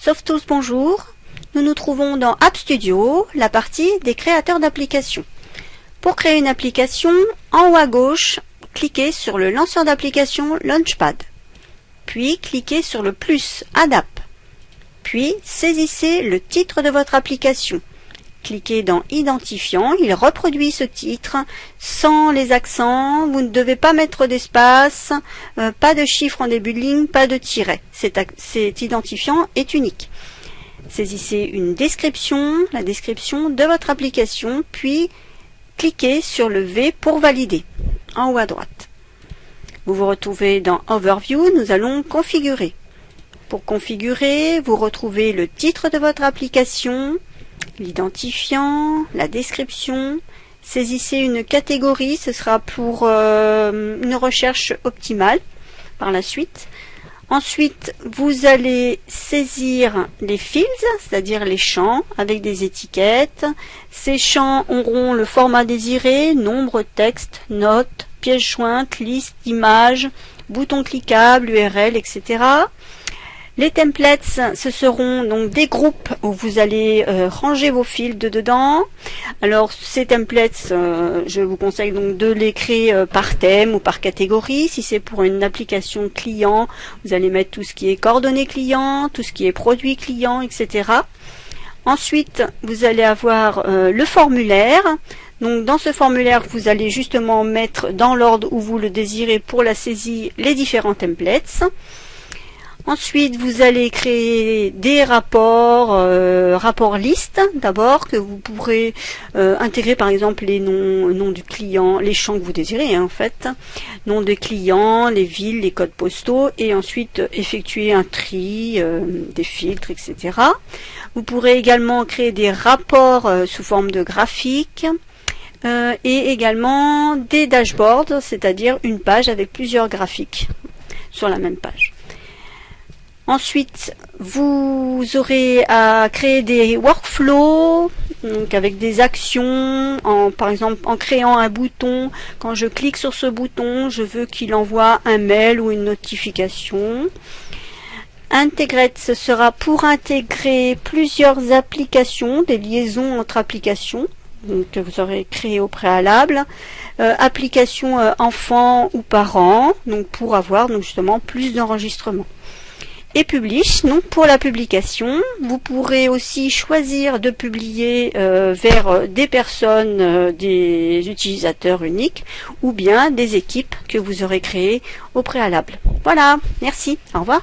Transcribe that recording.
Softools, bonjour. Nous nous trouvons dans App Studio, la partie des créateurs d'applications. Pour créer une application, en haut à gauche, cliquez sur le lanceur d'application Launchpad. Puis cliquez sur le plus Add App. Puis saisissez le titre de votre application. Cliquez dans Identifiant, il reproduit ce titre sans les accents, vous ne devez pas mettre d'espace, pas de chiffre en début de ligne, pas de tiret. Cet identifiant est unique. Saisissez une description, la description de votre application, puis cliquez sur le V pour valider, en haut à droite. Vous vous retrouvez dans Overview, nous allons configurer. Pour configurer, vous retrouvez le titre de votre application, l'identifiant, la description. Saisissez une catégorie, ce sera pour une recherche optimale par la suite. Ensuite, vous allez saisir les fields, c'est-à-dire les champs avec des étiquettes. Ces champs auront le format désiré, nombre, texte, notes, pièce jointe, liste, images, bouton cliquable, URL, etc. Les templates, ce seront donc des groupes où vous allez ranger vos fields dedans. Alors ces templates, je vous conseille donc de les créer par thème ou par catégorie. Si c'est pour une application client, vous allez mettre tout ce qui est coordonnées client, tout ce qui est produits client, etc. Ensuite, vous allez avoir le formulaire. Donc dans ce formulaire, vous allez justement mettre dans l'ordre où vous le désirez pour la saisie les différents templates. Ensuite, vous allez créer des rapports, rapports listes d'abord, que vous pourrez intégrer par exemple les noms du client, les champs que vous désirez en fait, nom de client, les villes, les codes postaux, et ensuite effectuer un tri, des filtres, etc. Vous pourrez également créer des rapports sous forme de graphiques, et également des dashboards, c'est-à-dire une page avec plusieurs graphiques sur la même page. Ensuite, vous aurez à créer des workflows, donc avec des actions, par exemple en créant un bouton. Quand je clique sur ce bouton, je veux qu'il envoie un mail ou une notification. Integrate, ce sera pour intégrer plusieurs applications, des liaisons entre applications que vous aurez créées au préalable. Applications enfants ou parents, donc pour avoir donc justement plus d'enregistrements. Et Publish, donc pour la publication, vous pourrez aussi choisir de publier vers des personnes, des utilisateurs uniques, ou bien des équipes que vous aurez créées au préalable. Voilà, merci, au revoir.